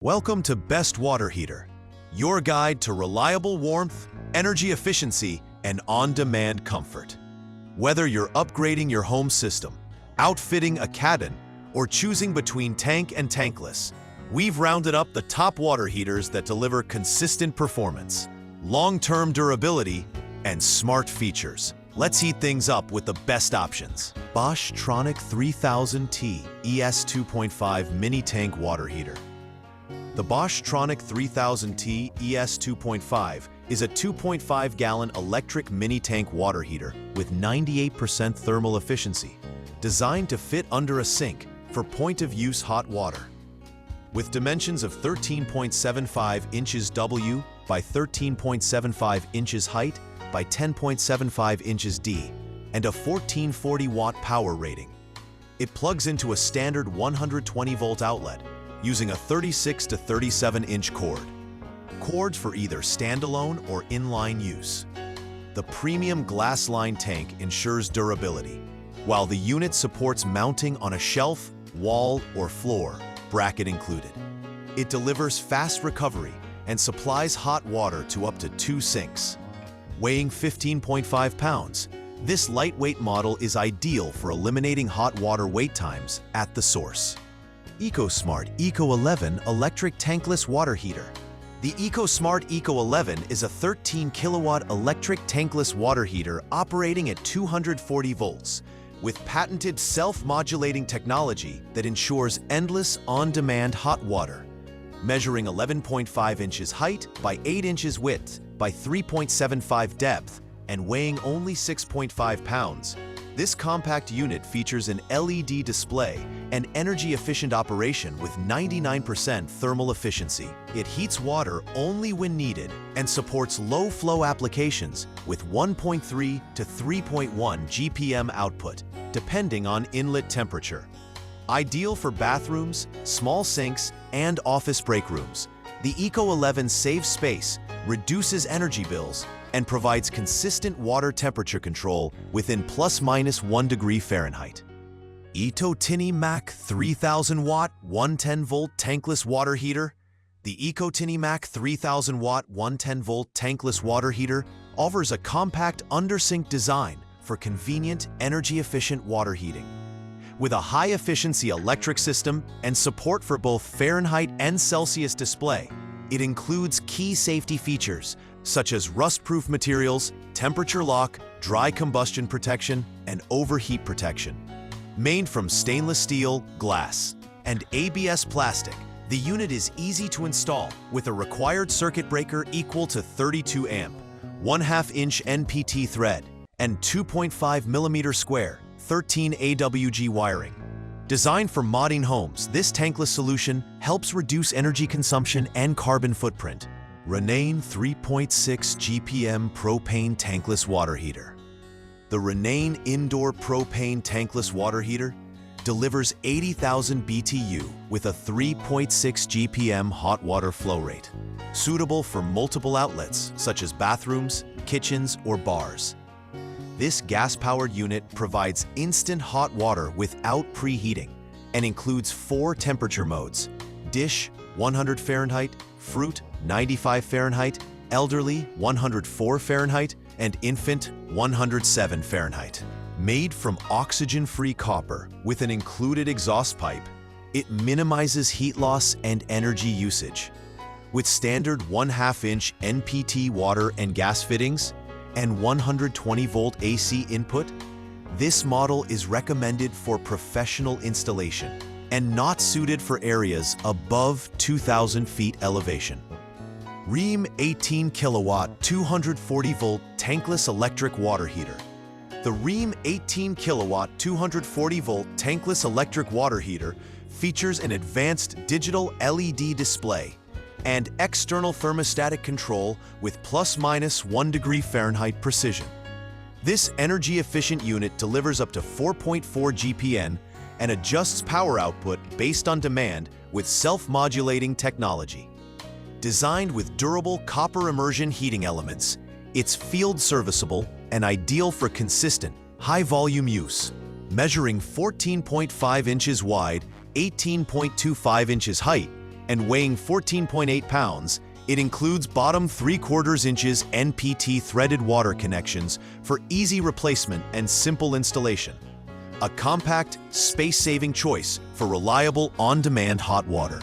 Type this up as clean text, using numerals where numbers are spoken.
Welcome to Best Water Heater, your guide to reliable warmth, energy efficiency, and on-demand comfort. Whether you're upgrading your home system, outfitting a cabin, or choosing between tank and tankless, we've rounded up the top water heaters that deliver consistent performance, long-term durability, and smart features. Let's heat things up with the best options. BOSCH Tronic 3000T ES 2.5 Mini Tank Water Heater. The BOSCH Tronic 3000T ES 2.5 is a 2.5-gallon electric mini tank water heater with 98% thermal efficiency, designed to fit under a sink for point-of-use hot water. With dimensions of 13.75 inches W by 13.75 inches height by 10.75 inches D, and a 1440-watt power rating. It plugs into a standard 120-volt outlet using a 36 to 37-inch cord. Cords for either standalone or inline use. The premium glass-lined tank ensures durability, while the unit supports mounting on a shelf, wall, or floor, bracket included. It delivers fast recovery and supplies hot water to up to 2 sinks. Weighing 15.5 pounds, this lightweight model is ideal for eliminating hot water wait times at the source. EcoSmart Eco 11 Electric Tankless Water Heater. The EcoSmart Eco 11 is a 13-kilowatt electric tankless water heater operating at 240 volts, with patented self-modulating technology that ensures endless on-demand hot water. Measuring 11.5 inches height by 8 inches width by 3.75 depth and weighing only 6.5 pounds, this compact unit features an LED display and energy-efficient operation with 99% thermal efficiency. It heats water only when needed and supports low-flow applications with 1.3 to 3.1 GPM output, depending on inlet temperature. Ideal for bathrooms, small sinks, and office break rooms, the Eco 11 saves space, reduces energy bills, and provides consistent water temperature control within +/- 1 degree Fahrenheit. ECOTINYMACH 3000-watt 110-volt tankless water heater. The ECOTINYMACH 3000-watt 110-volt tankless water heater offers a compact under-sink design for convenient, energy-efficient water heating. With a high-efficiency electric system and support for both Fahrenheit and Celsius display, it includes key safety features such as rust-proof materials, temperature lock, dry combustion protection, and overheat protection. Made from stainless steel, glass, and ABS plastic, the unit is easy to install with a required circuit breaker equal to 32 amp, 1/2-inch NPT thread, and 2.5 mm square, 13 AWG wiring. Designed for modding homes, this tankless solution helps reduce energy consumption and carbon footprint. Ranein 3.6 GPM Propane Tankless Water Heater. The Ranein Indoor Propane Tankless Water Heater delivers 80,000 BTU with a 3.6 GPM hot water flow rate, suitable for multiple outlets such as bathrooms, kitchens, or bars. This gas-powered unit provides instant hot water without preheating and includes 4 temperature modes: dish 100 Fahrenheit, fruit 95 Fahrenheit, elderly 104 Fahrenheit, and infant 107 Fahrenheit. Made from oxygen-free copper with an included exhaust pipe, it minimizes heat loss and energy usage. With standard 1/2-inch NPT water and gas fittings and 120-volt AC input, this model is recommended for professional installation and not suited for areas above 2,000 feet elevation. Rheem 18-kilowatt 240-volt tankless electric water heater. The Rheem 18-kilowatt 240-volt tankless electric water heater features an advanced digital LED display and external thermostatic control with +/- 1 degree Fahrenheit precision. This energy-efficient unit delivers up to 4.4 GPM and adjusts power output based on demand with self-modulating technology. Designed with durable copper immersion heating elements, it's field serviceable and ideal for consistent, high-volume use. Measuring 14.5 inches wide, 18.25 inches height, and weighing 14.8 pounds, it includes bottom 3/4 inches NPT threaded water connections for easy replacement and simple installation. A compact, space-saving choice for reliable on-demand hot water.